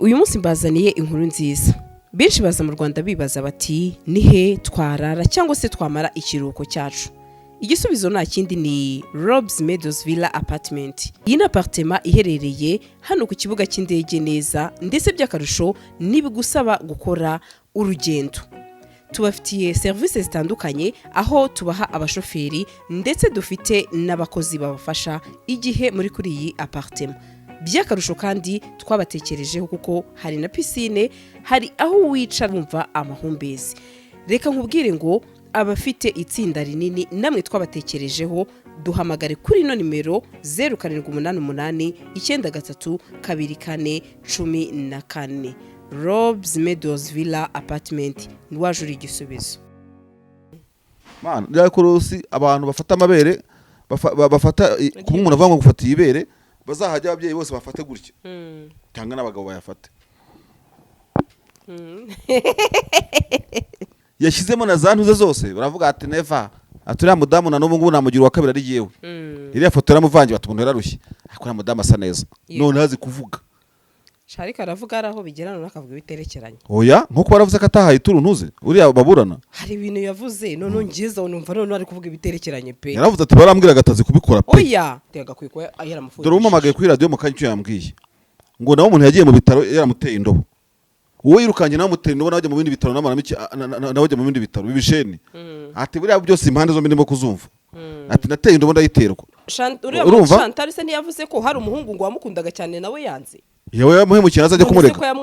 uyu munsi mbazaniye inkuru nziza. Benshi baza mu Rwanda bibaza bati nihe twarara cyangwa se twamara ikiruhuko cyacu. Igisubizo nta kindi ni Rob's Meadows Villa Apartment. Iyi ni apartment iherereye hano ku kibuga cy'indege neza, ndetse by'akarusho nibigusaba gukora urugendo. Tubafitiye services zitandukanye aho tubaha abashoferi ndetse dufite n'abakozi babafasha igihe muri kuri iyi apartment. By'akarusho kandi twabatekerejeho kuko hari na piscine, hari aho wicara wumva amahumbezi. Reka nkubwire ngo abafite itsinda rinini namwe twabatekerejeho, duhamagare kuri ino nimero 0788 93 24 14. Rob's Meadows Villa Apartment ni wajuri igisubizo. Man, yakorosi abantu bafata amabere bafata kuba umuntu avanga gufata ibere bazahajya ababyeyi bose bafate gutya. Cyangwa n'abagabo bayafate. Yashizemo na zantuze zose baravuga ati neva aturiya mudamu na n'ubu ngubu namugira wa kabiri ari yewe. Iriya foto yaramuvangiye batumuntu yararushye. Akora mudamu asa neza. None hazi kuvuga. Sharika aravuga araho bigera none akavuga biterekeranye. Oya nko baravuze ko atahaye turu ntuze uriya baburana. Hari ibintu yavuze none ngeza numva none ari kuvuga biterekeranye pe. Yaravuze ati barambwira gatazi kubikora pe. Oya tega kwiko yaramufuye. Dore umamagaye kuri radio mukanyicyo yambwiye. Ngo nawo umuntu yagiye mu bitaro yaramuteye indobo. Wowe yirukanye nawe muteye indobo nawe mu bindi bitaro n'amaramiki nawe mu bindi bitaro bibisheni. Ati buriya byose impande zo ndimo kuzumva. Ati nateye indobo ndayiterwa. Urumva Chantal se ntiyavuze ko hari umuhungu ngo wamukundaga cyane nawe yanze. Yewe yamuhemukira azajya kumurega.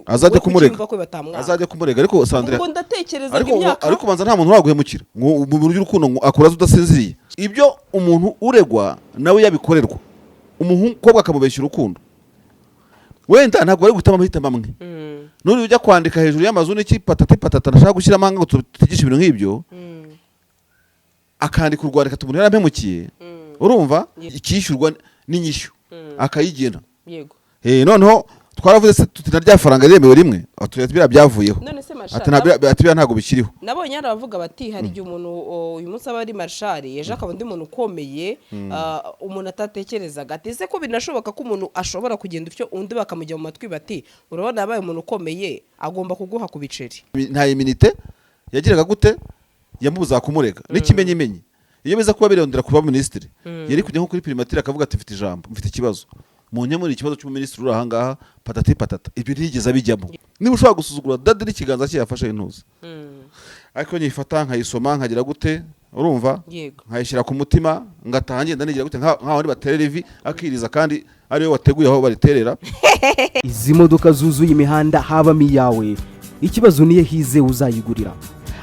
Azajya kumurega. Azajya kumurega ariko Sandra. Ngo ndatekereza imyaka. Ariko banza nta muntu waguhemukira. Ngo mu buryo urukundo ngo akuraza udasinziriye. Ibyo umuntu uregwa nawe yabikorerwa. Umuhungu kobwa akamubeshya urukundo. Wenda ntabwo bari gutama amahitamo amwe. Nuri ujya kwandika hejuru y'amazu n'iki patata nashaka gushyira amanga ngo tutishe ibintu nk'ibyo. Akandika urwandika tumuntu yarampemukiye. Urumva ikishyurwa n'inyishyu akayigena. Yego. Noneho twaravuze tutina rya faranga remewe rimwe atubira byavuyeho. Ati ntago bikiriho. Nabonye aravuga bati hari igihe umuntu uyu munsi aba ari marshal yeje akaba ndi umuntu ukomeye umuntu atatekerezaga ati se ko binashoboka ko umuntu ashobora kugenda utyo undi bakamujya mu matwi bati urabona yabaye umuntu ukomeye agomba kuguha ku biceri. Nta iminite yagiraga gute yamubuza kumurega n'ikimenyimenyi. Iyo beza kuba birondera kuba ministre yari kujya nko kuri primature akavuga ati mfite ijambo mfite ikibazo munyamuri ikibazo cy'umuministri uri ahangaha patata ibyo ntigeze bijyamo. Niba ushobora gusuzugura dadi n'ikiganza cye yafashe intuza ariko nyifata nkayisoma nkagira gute urumva nkayishyira ku mutima ngataha ngenda nigira gute nkaho ari baterera ivi akiriza kandi ariyo wateguye aho bariterera. Izi modoka zuzuye imihanda habamo iyawe ikibazo niye hize uzayigurira.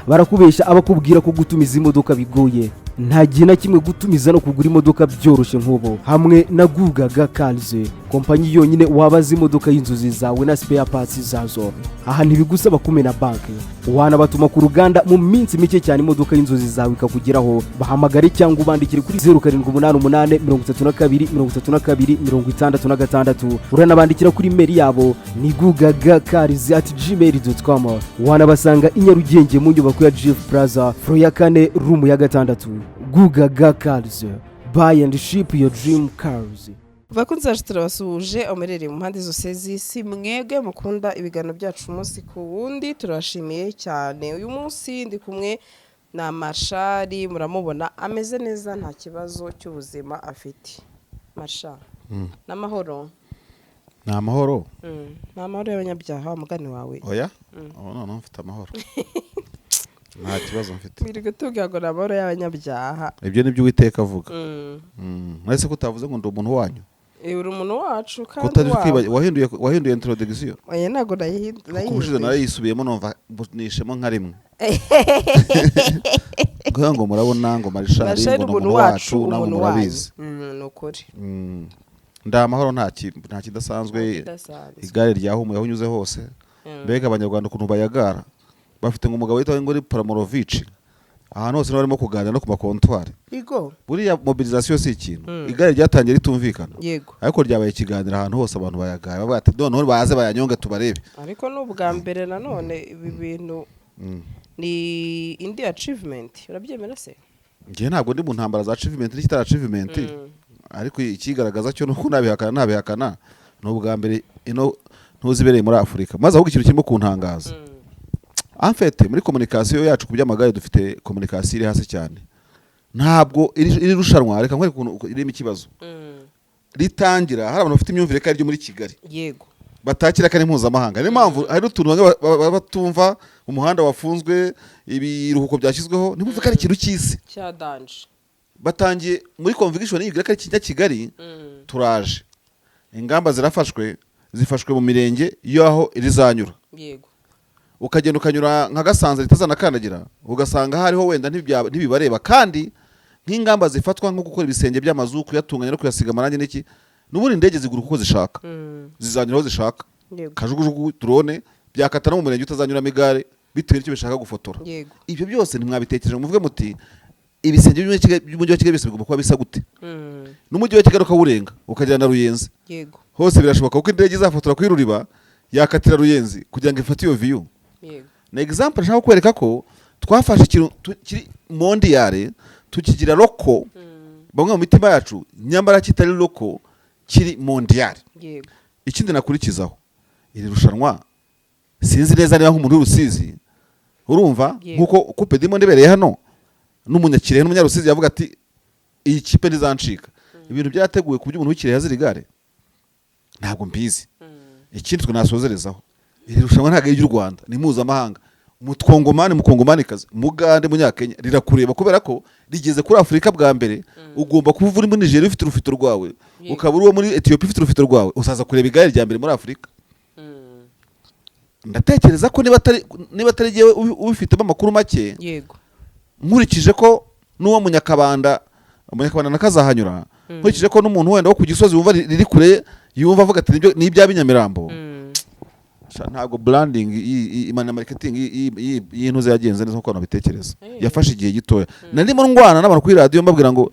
Barakubesha abakubwira ko gutumiza imodoka bigoye. Nta gihe na kimwe gutumiza no kugura imodoka byoroshye nk'ubu. Hamwe na Gugaga Cars, kompanyi yonyine wabaza imodoka y'inzozi zawe na spare parts zazo. Aha ntibigusaba kumena banki. Wanabatuma ku ruganda mu minsi mike cyane imodoka y'inzozi zawe ikakugeraho. Bahamagare cyangwa ubandikire kuri 0788 32 32 66. Uranabandikira kuri mail yabo ni gugagacars@gmail.com. Wanabasanga i Nyarugenge mu nyubako ya Jeff Plaza, floor ya 4 room ya 6. Gugaga Cars, buy and ship your dream cars. Bakunze bacu turabasuje omerere mu mpande zose z'isi mwebwe mukunda ibiganiro byacu umunsi ku wundi turashimiye cyane. Uyu munsi ndi kumwe na Marshal muramubona ameze neza nta kibazo cy'ubuzima afite. Marshal n'amahoro. N'amahoro. N'amahoro y'abanyabyaha umugani wawe. Oya no mfite amahoro. Nta kibazo mfite. Biri gutuga ngo n'amahoro y'abanyabyaha. Ibyo nibyo Uwiteka avuga. Nahise kutavuze ngo ndi umuntu wanyu. Uri umuntu wacu kandi wahinduye introduction. Oya nago nayihinduye. Kubushize narayisubiyemo numva nishemo nka rimwe. Ngo murabona ngo Marshal ngo umuntu wacu namwe murabizi. Nukuri. Nda amahoro nta kidasanzwe. Igare ryahumuye aho unyuze hose. Mbega abanyarwanda ukuntu bayagara. Bafite ngo umugabo witwa ngo Paramorovich. Ahantu hose barimo kuganira no ku makontwari. Yego. Buriya mobilisation si ikintu. Igare ryatangiye ritumvikana. Yego. Ariko ryabaye ikiganira ahantu hose abantu bayagara. Bavuga ati none baze bayanyonge tubarebe. Ariko n'ubwa mbere nanone ibi bintu ni indi achievement. Urabyemera se? Ngiye ntabwo ndi mu ntambara za achievement n'ikitara achievement. Ariko ikigaragaza cyo nuko nabihakana n'ubwa mbere ntuzibereye muri Afurika maze ahubwo ikintu kirimo kuntangaza en fait muri communication yacu ku by'amagare dufite communication iri hasi cyane ntabwo iri rushanwa reka nkwereke ukuntu irimo ikibazo ritangira hari abantu bafite imyumvire kandi ryo muri Kigali yego batakira kane mpuzamahanga niyo mpamvu hari utuntu batumva umuhanda wafunzwe ibiruhuko byashyizweho ntibumve ko ari ikintu cy'isi cya danje batangiye muri conviction yibwira ko ari kijya Kigali turaje ingamba zifashwe mu mirenge yaho irizanyura yego ukagenda ukanyura nka Gasanze ritazanakandagira ugasanga hariho wenda ntibibareba kandi nk'ingamba zifatwa nko gukora ibisenge by'amazu kuyatunganya no kuyasiga amarangi n'iki n'ubundi indege zigura uko zishaka zizanyura aho zishaka kajugujugu drone byakata no mu murenge utazanyuramo igare bitewe n'icyo bishaka gufotora ibyo byose ntimwabitekereje muvuge muti ibisenge by'umujyi wa Kigali byose bigomba kuba bisa gute n'umujyi wa Kigali ukawurenga ukagera na Ruyenzi hose birashoboka kuko indege izafotora kuri Ruriba yakatira Ruyenzi kugira ngo ifate iyo view na example nshaka kwereka ko twafashe ikintu kiri mondiale tukigira loko bamwe mu mitima yacu nyambara kitari loko kiri mondiale ikindi nakurikizaho iri rushanwa sinzi neza niba nk'umuntu w'Urusizi urumva nkuko coupe du monde ibereye hano n'umunyakirehe n'umunyarusizi yavuga ati iyi kipe ntizancika ibintu byateguwe ku by'umuntu w'Ikirehe azirigare ntabwo mbizi ikindi twe nasozerezaho iri rushanwa ntabwo ari iry'u Rwanda ni mpuzamahanga mukongomanikazi mugande munyakenya rirakureba kubera ko rigeze kuri Afurika bwa mbere ugomba kuba uri muri Nigeria ufite urufito rwawe ukaba uri muri Ethiopia ufite urufito rwawe uzaza kureba igare rya mbere muri Afurika ndatekereza ko niba atari giye ubifitemo amakuru make yego nkurikije ko n'uwo munyakabanda nakazahanyura nkurikije ko n'umuntu wenda wo ku Gisozi wumva riri kure yumva avuga ati ni ibya Binyamirambo ntabwo branding imana marketing y'intuze yagenze neza nkuko nabitekereza yafashe igihe gitoya narimo ndwana n'abantu kuri radio mbabwira ngo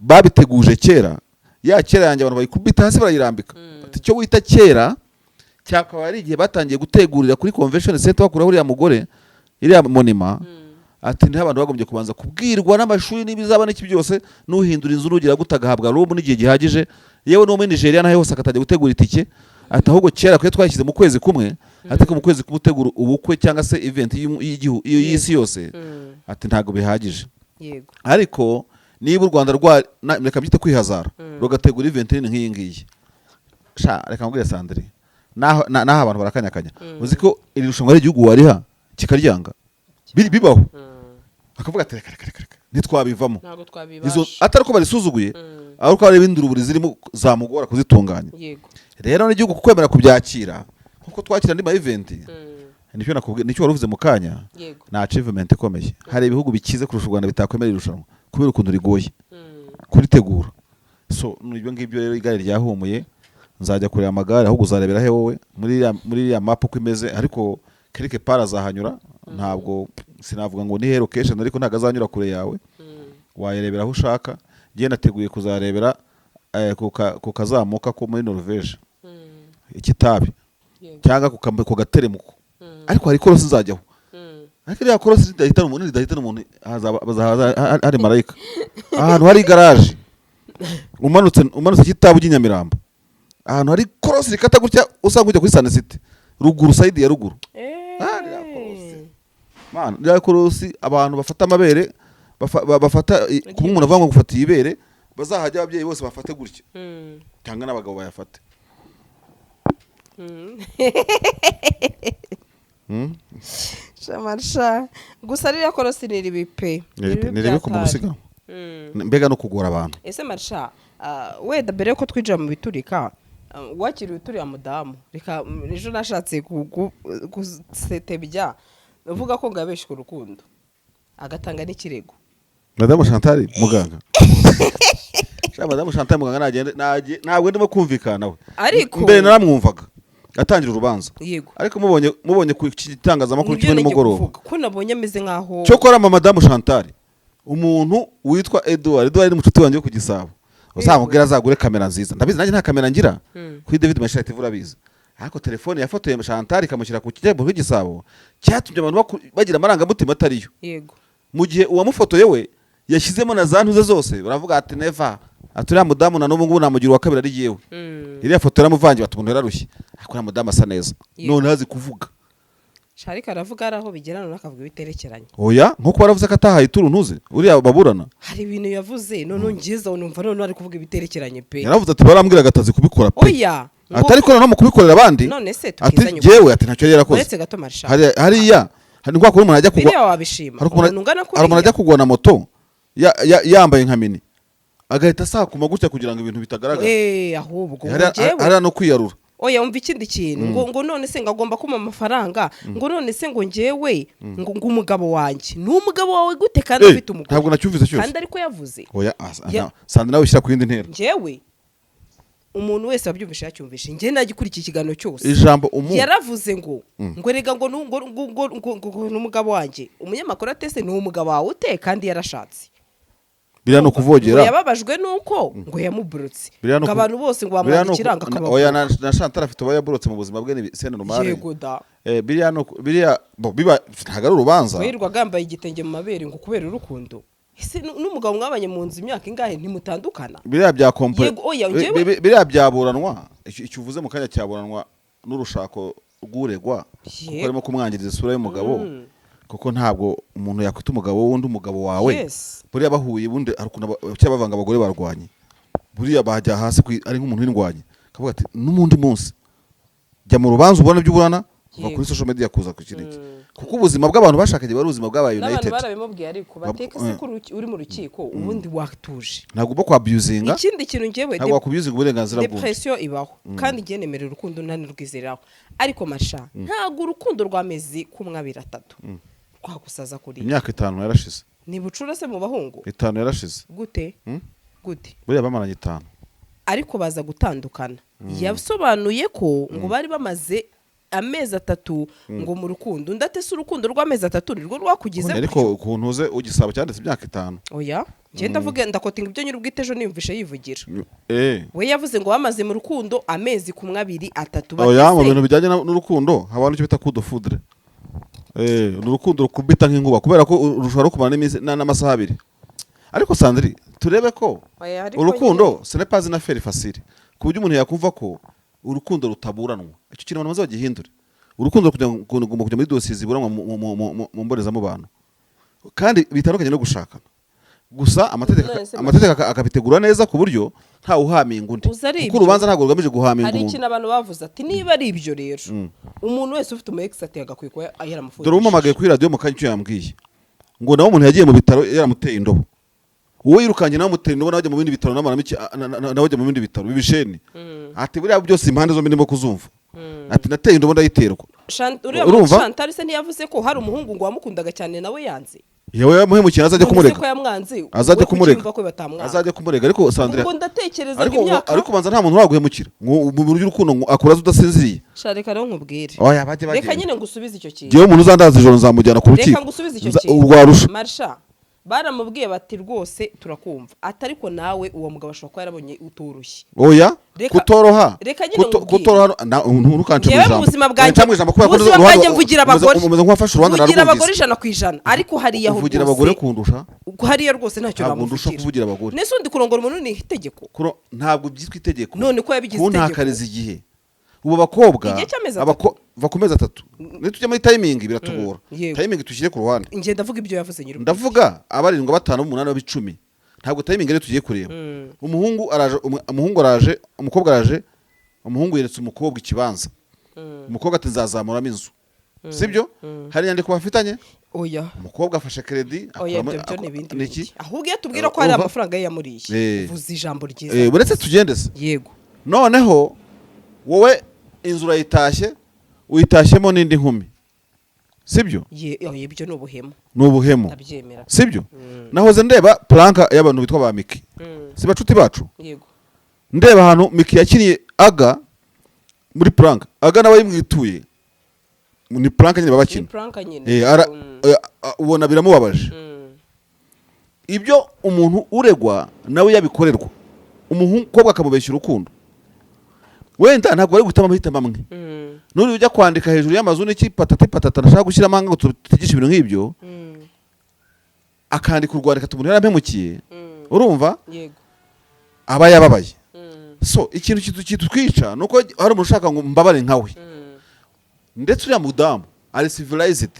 babiteguje kera yanjye abantu bayikubita hasi barayirambika ati cyo wita kera cyakaba ari igihe batangiye gutegurira kuri convention center bakuraho uriya mugore iriya monima ati ndi abantu bagombye kubanza kubwirwa n'amashuri n'ibizaba n'iki byose n'uhindura inzu nugira gutagahabwa robo n'igihe gihagije yewe no muri Nigeria naho hose akatajya gutegura itike ati ahubwo kera kwe twashyize mu kwezi kumwe ati ko mu kwezi kumutegura ubukwe cyangwa se event y'isi yose ati ntago bihagije yego ariko niba u Rwanda reka byite kwihazara rugategura event nk'iyi ngiyi reka ngure Sandrine naho abantu barakanyakanya uzi ko iri rushanwa ari igihugu wariha kikaryanga bibaho akavuga ati reka ntitwabivamo izo atari ko barisuzuguye ariko hari ibindi ruburi zirimo zamugora kuzitunganya rero n'igihugu kukwemera kubyakira nkuko twakira andi ma event nicyo nakubwiye nicyo waruvuze mu kanya na achievement ikomeye hari ibihugu bikize kurusha u Rwanda bitakwemera irushanwa kubera ukuntu rigoye kuritegura so n'ibyo ngibyo rero igare ryahumuye nzajya kureba amagare ahubwo uzarebera he wowe muri ya map uko imeze ariko quelque part azahanyura ntabwo sinavuga ngo ni he location ariko ntago azanyura kure yawe wayerebera aho ushaka giye nateguye kuzarebera ku kazamuka ko muri Norvège ikitabi cyangwa ku gateremuko ariko hari korosi nzajyaho ariko ya korosi idahitana umuntu hari marayika ahantu hari garage umanutse kitabu cy'inyamirambo ahantu hari korosi rikata gutya usanga ujya kuri Sun City ruguru side ya ruguru ya korosi abantu bafata amabere bafata kuba umuntu avuga ngo gufata ibere bazahajya ababyeyi bose bafate gutya cyangwa n'abagabo bayafate shamarsha gusa ririya korosi ni ribipe niribe ku musiga mbega no kugora abantu ese marsha wenda mbere yuko twinjira mu biturika wakiriye uturiya mudamu reka ejo nashatse gusetebya uvuga ko ngabeshye urukundo agatanga n'ikirego Madame Chantal muganga Madame Chantal muganga nagende ntabwo ndimo kumvikana nawe ariko mbere naramwumvaga atangira urubanza yego ariko mubonye ku kitangazamakuru kimwe n'umugoroba ko nabonye ameze nkaho cyo kora Madame Chantal umuntu witwa Edouard ni mucuti wanjye ku Gisabo uzamubwira azagure kamera nziza ndabizi nanjye nta kamera ngira kuri David Mashati vurabizi ariko telefone yafotoye Chantal ikamushyira ku kijyebo cy'Igisabo cyatumye abantu bagira amarangamutima atariyo yego mu gihe uwamufotoye we yashyizemo na za ntuze zose baravuga ati neva ati uriya mudamu na n'ubu ngubu namugira uwa kabiri ari yewe iriya foto yaramuvangiye bati umuntu yararushye ariko uriya mudamu asa neza none azi kuvuga Sharika aravuga ari aho bigera none akavuga ibiterekeranye oya nkuko baravuze ko atahaye ituru ntuze uriya baburana hari ibintu yavuze none ngiza numva none ari kuvuga ibiterekeranye pe yaravuze ati barambwiraga atazi kubikora pe oya atari ko no mu kubikorera abandi none se ati tukizanye jewe ati ntacyo yari yarakoze uretse gato Marsha hariya hari kwa kuri umuntu ajya kugwa biriya wabishima hari umuntu ungana umuntu ajya kuriya kugwa na moto yambaye nka mini agahita asakuma gutya kugira ngo ibintu bitagaragara ahubwo hariya no kwiyarura oya umva ikindi kintu ngo none se ngagomba kuma amafaranga ngo none se ngo njyewe ngo umugabo wanjye ni umugabo wawe gute kandi ufite umugabo ntabwo nacyumvise cyose kandi ariko yavuze oya sanda nawe ushyira ku yindi ntera njyewe umuntu wese wabyumvishe yacyumvishe njye nagikurikiye ikiganiro cyose ijambo yaravuze ngo rega ngo n'umugabo wanjye umunyamakuru atese ni umugabo wawe ute kandi yarashatse biriya no kuvogera yababajwe nuko ngo yamuburutse ngo abantu bose ngo bamwandikira ngo akababura oya na Chantal afite aba yaburutse mu buzima bwe ni sene normale yego da biriya biba ntago ari urubanza wirirwa gambaye igitenge mu mabere ngo kubera urukundo ese n'umugabo mwabanye mu nzu imyaka ingahe ntimutandukana biriya bya kompo oya biriya byaburanwa icyo uvuze mu kanya cyaburanwa n'urushako rw'uregwa kuko arimo kumwangiriza isura y'umugabo kuko ntabwo umuntu yakwita umugabo wundi umugabo wawe buriya bahuye bundi cyabavanga abagore barwanye buriya bajya hasi ari nk'umuntu w'indwanye akavuga ati n'umundi munsi jya mu rubanza ubona ibyo uburana kuva kuri social media kuza ku kiriki kuko ubuzima bw'abantu bashakanye bari ubuzima bw'abaye united n'abantu barabimubwiye ariko bateka se uri mu rukiko ubundi watuje ntabwo uba kwa abusinga ikindi kintu ngewe ntabwo wakubuzinga uburenganzira bw'umuntu depression ibaho kandi ngiye nemerera urukundo nani rwizeraho ariko Marsha ntabwo urukundo rwamezi kumwe 2 3 twagusaza kuri imyaka 5 yarashize ni bucura se mu bahungu 5 yarashize gute buriya bamaranye 5 ariko baza gutandukana yasobanuye ko ngo bari bamaze amezi 3 ngo mu rukundo ndatese urukundo rw'amezi 3 nirwo rwakugize ariko kuntuze ugisaba cyanditse imyaka 5 oya ngenda vuga ndakotinga ibyo nyirubwitejo nimvishe yivugira we yavuze ngo bamaze mu rukundo amezi 2 3 oya mu bintu bijyanye n'urukundo habana icyo bita kudo foudre urukundo rukubita nk'inkuba kubera ko urushobora kumara n'amasaha 2 ariko Sandri turebe ko urukundo ce n'est pas une affaire facile ku buryo umuntu yakumva ko urukundo rutaburanwa icyo kintu abantu bazagihindura urukundo rugomba kujya muri dosiye ziburanwa mu mboneza mu bantu kandi bitandukanye no gushakana gusa amategeko akabitegura neza ku buryo ntawe uhaminga undi kuko urubanza ntabwo rugamije guhaminga umuntu hari ikintu abantu bavuze ati niba ari ibyo rero umuntu wese ufite umu ex ati agakwiye ko yaramufungishije dore umamagaye kuri radio mu kanya icyo yambwiye ngo nawe umuntu yagiye mu bitaro yaramuteye indobo uwo yirukanye nawe muteye indobo nawe ajya mu bindi bitaro nawe ajya mu bindi bitaro bibisheni ati buriya byose impande zombi ndimo kuzumva ati nateye indobo ndayiterwa urumva Chantal se ntiyavuze ko hari umuhungu ngo wamukundaga cyane nawe yanze yewe yamuhemukira azajya kumurega azajya kumurega ariko Sandra ngo ndatekereza imyaka ariko banza nta muntu uraguhemukira mu buryo urukundo akuraza udasinziriye shareka rero nkubwire oya bajye reka nyine ngusubize icyo kintu jewe umuntu uzandaza ijoro nzamujyana ku rukiko reka ngusubize icyo kintu urwarusha Marsha baramubwiye bati rwose turakumva atariko nawe uwo mugabo ashobora kuba yarabonye uturushye oya kutoroha kutoroha ntukanca mu buzima bwanjye mvugira abagore mvugira abagore 100% ariko hariya ho uvugira abagore kundusha hariya rwose ntacyo namufundisha kuvugira abagore nese undi kurongora umuntu ni itegeko ntabwo byitwa itegeko none ko yabigize itegeko kuntakariza igihe ubu bakobwa bakomeza 3 nitujya muri timing biratugora timing tushyire ku ruhande ngiye ndavuga ibyo yavuze nyiri ndavuga abarindwa 5 8 10 ntabwo timing rero tugiye kureba umuhungu araje umukobwa araje umuhungu yeretse umukobwa ikibanza umukobwa ati nzazamuramo inzu sibyo hari nyandiko bafitanye oya umukobwa afashe credit niki ahubwo yatubwira ko hari amafaranga ye yamuriye uvuze ijambo ryiza buretse tugendese yego noneho wowe inzu urayitashye uyitashyemo n'indi nkumi sibyo ibyo ni ubuhemu sibyo nahoze ndeba planka y'abantu bitwa ba Miki si bacuti bacu ndeba ahantu Miki yakiniye aga muri planka aga nawe yimwituye ni planka nyine babakina ubona biramubabaje ibyo umuntu uregwa nawe yabikorerwa umukobwa akamubeshya urukundo wenda ntabwo bari gutama amahitamo amwe nuri ujya kwandika hejuru y'amazu n'iki patata nashaka gushyira amanga ngo tutishe ibintu nk'ibyo akandika urwandiko tumuntu yarampemukiye urumva aba yababaye. So ikintu kitutwica nuko hari umuntu ushaka ngo mbabare nkawe, ndetse uriya mudamu ari civilized,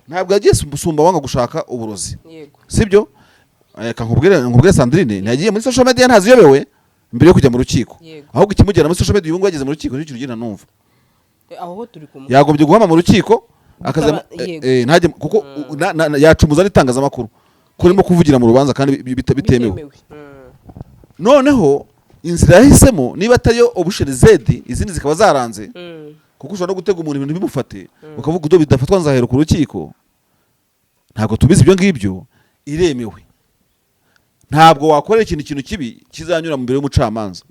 ntabwo yagiye sumba wanga gushaka uburozi, sibyo? Reka nkubwire Sandrine ntiyagiye muri social media ntaziyobewe mbere yo kujya mu rukiko, ahubwo ikimugera muri social media ubu yageze mu rukiko n'icyo ugenda numva aho turi kumwe yagombye guhama mu rukiko akaza ntajye kuko yacumuza n'itangazamakuru kurimo kuvugira mu rubanza kandi bitemewe. Noneho inzira yahisemo niba atariyo obusherizedi izindi zikaba zaranze, kuko ushobora no gutega umuntu ibintu bimufate ukavuga udo bidafatwa nzahera ku rukiko, ntabwo tubizi ibyo ngibyo, iremewe. Ntabwo wakorera ikintu kibi kizanyura mu mbere y'umucamanza.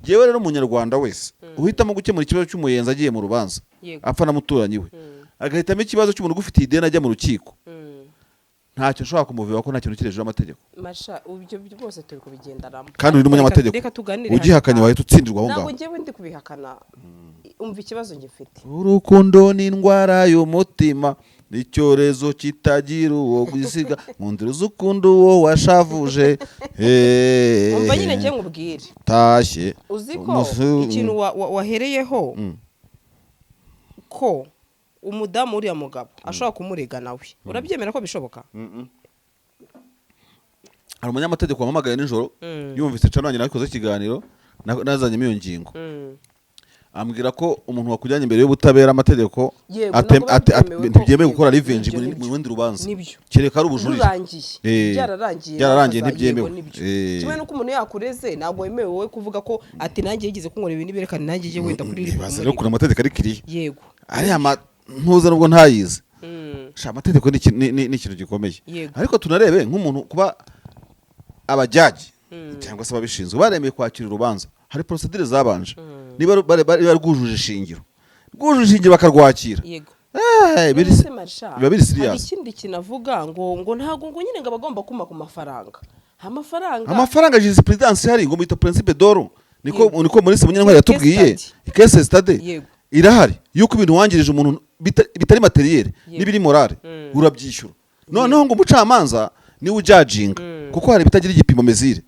Yewe rero umunyarwanda wese uhitamo gukemura ikibazo cy'umuyenzi agiye mu rubanza apfa namuturanyi we, agahitamo ikibazo cy'umuntu ugufitiye ideni ajya mu rukiko, ntacyo ushobora kumuviba ko nta kintu kiri hejuru y'amategeko. Masha ibyo byose turi kubigendaramo kandi uri n'umunyamategeko, ugihakanye wahita utsindirwa aho ngaho. Ntabwo njyewe ndi kubihakana, umva ikibazo ngifite. Urukundo ni indwara y'umutima, icyorezo kitagira uwo gusiga, nkundira uzukunda uwo washavuje. Umva nyine njye nkubwire tashye uzi ko ikintu wahereyeho ko umudamu uriya mugabo ashobora kumurega nawe, urabyemera ko bishoboka? hari umunyamategeko wampamagaye nijoro yumvise cananye nakoze ikiganiro nazanyemo iyo ngingo, ambwira ko umuntu wakujyanye imbere y'ubutabera amategeko ntibyemewe gukora revenge mu rundi rubanza, kereka ari ubujurire byararangiye ntibyemewe. Kimwe nuko umuntu yakureze ntabwo wemewe wowe kuvuga ko ati nanjye yigeze kunkora ibintu berekana nanjye je wenda kuri ribaza rero kuna amategeko ari kiriya. Yego ari ntuza nubwo ntayize, amategeko ni ikintu gikomeye. Ariko tunarebe nk'umuntu kuba abajaji cyangwa se ababishinzwe baremeye kwakira urubanza, hari procedure zabanje, niba rwujuje ishingiro bakarwakira, biba biri serious. Hari ikindi kinavuga ngo ntago ngo nyine ngo abagomba kuma ku mafaranga. Amafaranga jurisprudence hari ngo mwita principe d'oro, niko muri se munyantwari yatubwiye case study irahari yuko ibintu wangirije umuntu bitari materiel n'ibiri morale urabyishyura. Noneho ngo umucamanza niwe ujudging, kuko hari bitagira igipimo mezire,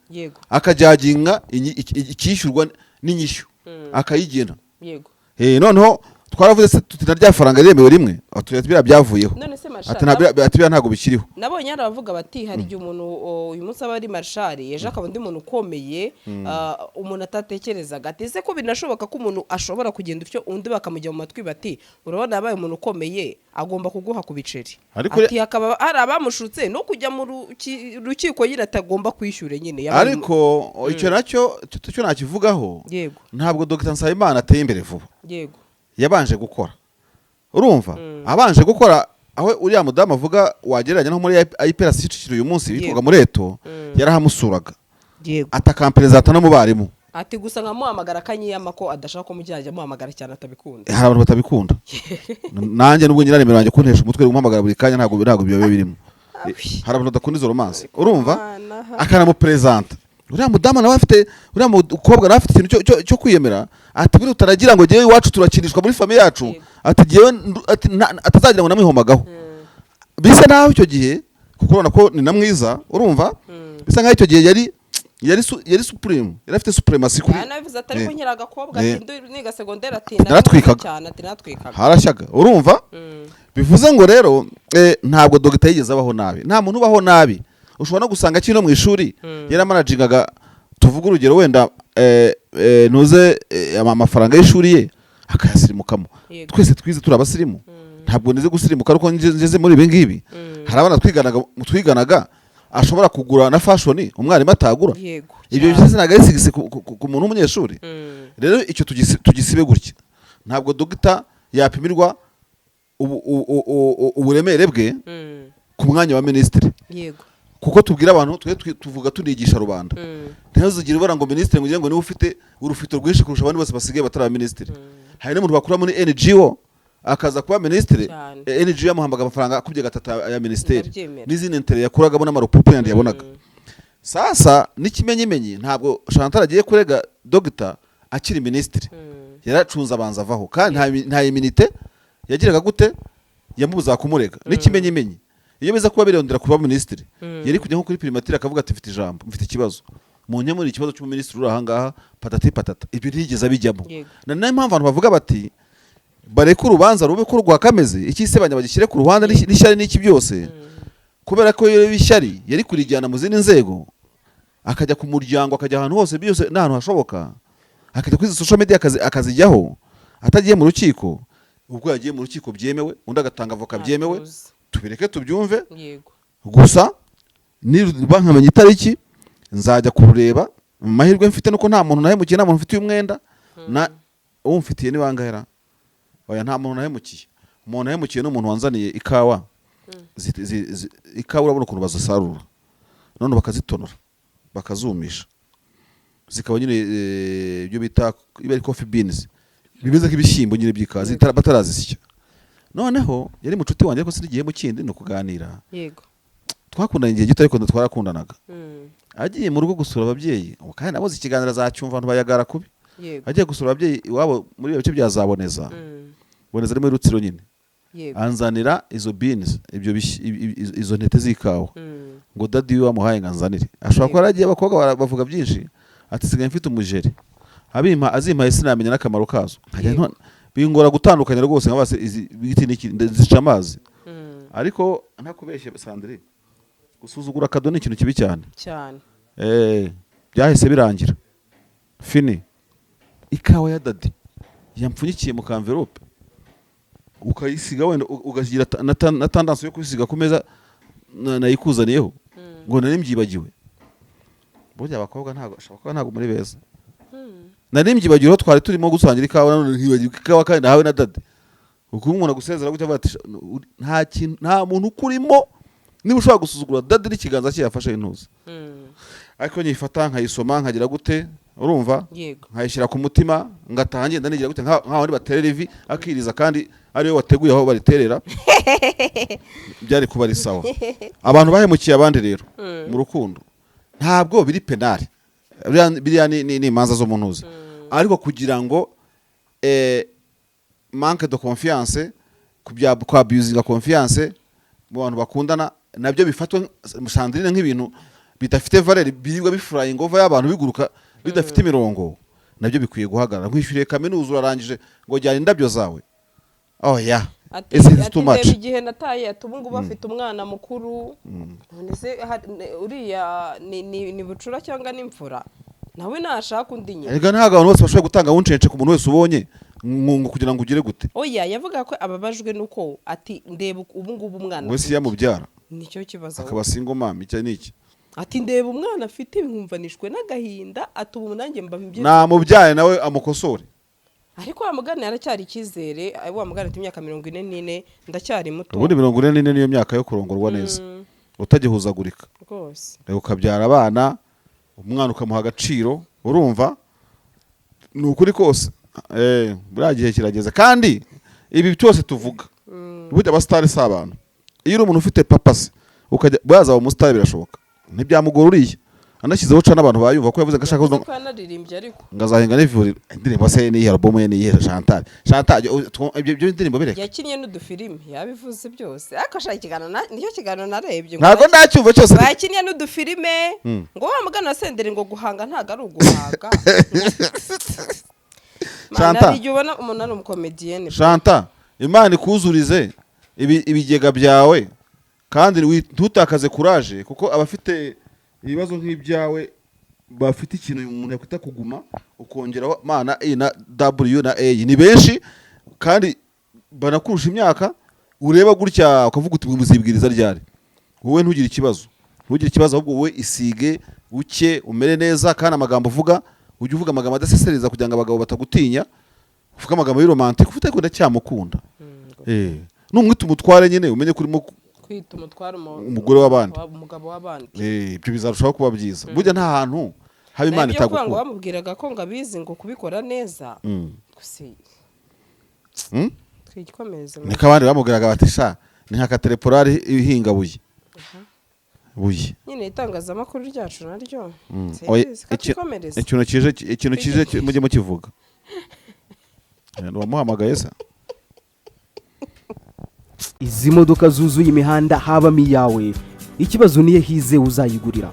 akajudginga ikishyurwa n'inyishyu akayigena. Noneho twaravuze tuti narya faranga remewe rimwe atubira byavuyeho, ati ntago bikiriho. Nabonye aravuga bati hari igihe umuntu uyu munsi aba ari marshal ejo akaba undi muntu ukomeye, umuntu atatekerezaga ati ese ko binashoboka ko umuntu ashobora kugenda utyo undi bakamujya mu matwi bati urabona yabaye umuntu ukomeye agomba kuguha ku biceri, ati hakaba hari abamushutse no kujya mu rukiko yira atagomba kwishyure nyine. Ariko icyo nacyo cyo nakivugaho, ntabwo Dr Nsabimana ateye imbere vuba. Yabanje gukora, urumva abanje gukora aho uriya mudamu avuga wagereranya no muri IPRC Kicukiro uyu munsi bitwaga Mureto, yarahamusuraga atakampereza atana mu barimu, ati gusa nkamuhamagara kanyiyama ko adashaka ko mujyajya muhamagara cyane atabikunda. Hari abantu batabikunda, nanjye nubwo nyiraremera wanjye kuntesha umutwe umuhamagara buri kanya ntabwo biba birimo. Hari abantu badakunda izo romance, urumva akanamupresenta uriya mudamu nawe afite, uriya mukobwa nawe afite ikintu cyo kwiyemera, ati biri utaragira ngo jewe iwacu turakinishwa muri famille yacu, ati jewe atazagira ngo namwihomagaho. Bisa naho icyo gihe kuko urabona ko ni namwiza, urumva bisa nkaho icyo gihe yari supreme, yari afite supremacy kuri navuze atari ko nyira agakobwa ati niga secondaire ati naratwikaga harashyaga, urumva bivuze ngo rero ntabwo dogita yigeze abaho nabi, nta muntu ubaho nabi. Ushobora no gusanga kino mu ishuri yaramanagingaga, tuvuga urugero wenda ntuze amafaranga y'ishuri ye akayasirimukamo. Twese twize turi abasirimu, ntabwo nize gusirimuka ariko ngeze muri ibi ngibi. Hari abana twiganaga ashobora kugura na fashion umwarimu atagura, ibyo byose ntabwo ari sigisi ku muntu w'umunyeshuri. Rero icyo tugisibe gutya, ntabwo dogita yapimirwa uburemere bwe ku mwanya wa minisitiri, kuko tubwira abantu tuvuga tunigisha rubanda. Ntihazugire ubara ngo minisitiri ngo niwe ufite urufito rwinshi kurusha abandi bose basigaye batari minisitiri. Hari n'umuntu bakura muri NGO akaza kuba minisitiri, NGO yamuhambaga amafaranga akubye gatatu ya minisiteri n'izindi ntere yakuragamo n'amarupupu yandi yabonaga. Sasa n'ikimenyimenyi ntabwo Chantal agiye kurega dogita akiri minisitiri, yaracunze abanza avaho kandi nta iminite yagiraga gute yamubuza kumurega. N'ikimenyimenyi iyo biza kuba birondera kuba minisitiri yari kujya nko kuri primature akavuga ati mfite ijambo, mfite ikibazo, mu nkemura ikibazo cy'umuminisitiri uri ahangaha patati patata ibyo ntiyigeze abijyamo. Yego. Nayo mpamvu abantu bavuga bati bareke urubanza rube ko rwakameze ikisebanya bagishyire ku ruhande n'ishyari n'iki byose, kubera ko iyo ishyari yari kurijyana mu zindi nzego akajya ku muryango akajya ahantu hose byose n'ahantu hashoboka akajya kuri social media akazijyaho atagiye mu rukiko. Ubwo yagiye mu rukiko byemewe undi agatanga avoka byemewe, tubireke tubyumve. Yego. Gusa niba nkamenya itariki nzajya kurureba. Mu mahirwe mfite nuko nta muntu nahemukiye, nta muntu mfitiye umwenda na uwo mfitiye ni bangahera. Oya, nta muntu nahemukiye. Umuntu nahemukiye n'umuntu wanzaniye ikawa. Ikawa urabona ukuntu bazasarura none bakazitonora bakazumisha zikaba nyine ibyo bita ibari coffee beans bimeze nk'ibishyimbo nyine by'ikawa batarazisya. Noneho yari mucuti wanjye ariko sirigiye mu kindi no kuganira. Yego. Twakundanye igihe gito ariko twarakundanaga. Agiye mu rugo gusura ababyeyi kandi naboze ikiganiro azacyumva abantu bayagara kubi. Agiye gusura ababyeyi iwabo muri bice byazaboneza. Boneza ari muri Rutsiro nyine. Anzanira izo beans izo ntete z'ikawa ngo dadi wamuhaye nganzanire. Ashobora kuba aragiye abakobwa bavuga byinshi ati sigaye mfite umujeri azimpaye sinamenya n'akamaro kazo. Bingora gutandukanya rwose nk'abase biti n'iki zica amazi. Ariko ntakubeshye Sandrine, gusuzugura kado ni ikintu kibi cyane cyane. Byahise birangira fini. Ikawa ya dadi yampfunyikiye mu kanvelope ukayisiga wenda ugagira na tendance yo kwisiga ku meza nayikuzaniyeho ngo nari mbyibagiwe. Burya abakobwa ntago muri beza. Nari mbyibagiwe twari turimo gusangira ikawa none ntibagiwe ikawa kandi nahawe na dadi. Uko umuntu agusezera gutya bati nta muntu ukurimo niba ushobora gusuzugura dadi n'ikiganza cye yafashe intuza. Ariko nyifata nkayisoma nkagira gute urumva nkayishyira ku mutima ngataha ngenda nigira gute nkaho ari baterera ivi akiriza kandi ariyo wateguye aho bariterera byari kuba ari sawa. Abantu bahemukiye abandi rero mu rukundo ntabwo biri penali biriya ni imanza zo mu ntuza. Ariko kugira ngo manque de confiance kwa abusing confiance mu bantu bakundana nabyo bifatwa Sandrine nk'ibintu bidafite valeur birirwa bifurayinga over y'abantu biguruka bidafite imirongo, nabyo bikwiye guhagarara. Nkwishyuriye kaminuza urarangije ngo jyana indabyo zawe. Oya, ati igihe nataye atubu ngo bafite umwana mukuru none se uriya ni bucura cyangwa n'imfura nawe nashaka undi nyine. Ega ntago abantu bose bashobora gutanga wuncence ku muntu wese ubonye kugira ngo ugire gute. Oya, yavuga ko ababajwe nuko ati ndeba ubu ngubu umwana wese yamubyara nicyo kibazo akaba single mom icyo niki. Ati ndeba umwana afite nkumvanishwe n'agahinda atubu nanjye mbabye namubyaye nawe amukosore. Ariko wamugana yaracyari ikizere wamugana ati imyaka 44 ndacyari muto. Ubundi 44 niyo myaka yo kurongorwa neza utagihuzagurika rwose. Rego ukabyara abana umwana ukamuha agaciro urumva ni ukuri kose. Buriya gihe kirageze kandi ibi byose tuvuga burya abasitari si abantu. Iyo uri umuntu ufite papasi ukajya baza mu star birashoboka ntibyamugora uriye anashyizeho cana abantu bayumva ko yavuze gashaka ko yanaririmbye ariko ngazahinga n'ivuriro indirimbo se ni album ye ni ye Chantal ibyo indirimbo bireka yakinnye n'udufilime yabivuze byose ariko ashaka ikiganiro nicyo kiganiro narebye ntago ndacyumva cyose yakinnye n'udufilime ngo wamugana Senderi ngo guhanga ntago ari uguhaga. Chantal iyo ubona umuntu ari umukomedienne Chantal Imana ikuzurize ibigega byawe kandi ntutakaze courage kuko abafite ibibazo nk'ibyawe bafite ikintu umuntu yakwita kuguma ukongeraho mana E na W na A ni benshi kandi banakurusha imyaka ureba gutya ukavuga uti muzibwiriza ryari. Wowe ntugire ikibazo ahubwo wowe isige uke umere neza kandi amagambo uvuga ujye uvuga amagambo adasesereza kugira ngo abagabo batagutinya. Uvuga amagambo y'romantique ufite ko ndacyamukunda. Numwita umutware nyine umenye kuri mo kwita umutware umugore w'abandi umugabo w'abandi. Ibyo bizarushaho kuba byiza. Burya nta hantu haba Imana itagukura. Ngo bamubwiraga ko ngabizi ngo kubikora neza. Gusi twikomeza. Nika abandi bamubwiraga bati sha ni nka katerepolari ihinga buye. Nyine itangazamakuru ryacu naryo. Ikintu kije mujye mukivuga. Wamuhamagaye se. Izi modoka zuzuye imihanda habamo iyawe, ikibazo niye hize uzayigurira.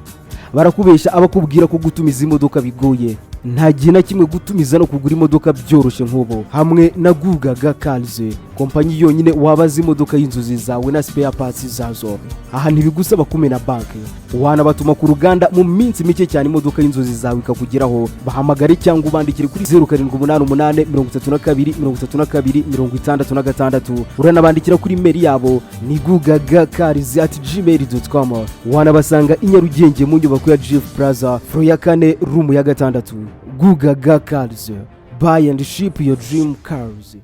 barakubesha abakubwira ko gutumiza imodoka bigoye. Nta gihe na kimwe gutumiza no kugura imodoka byoroshye nk'ubu. Hamwe na Gugaga Cars, kompanyi yonyine wabaza imodoka y'inzozi zawe na spare parts zazo. Aha ntibigusaba kumena banki, wanabatuma ku ruganda mu minsi mike cyane imodoka y'inzozi zawe ikakugeraho. Bahamagare cyangwa ubandikire kuri 0788 uranabandikira kuri mail yabo ni gugagacars@gmail.com. wanabasanga i Nyarugenge mu nyubako ya Jeff Plaza floor ya 4 room ya 6. Gugaga Cars, buy and ship your dream cars.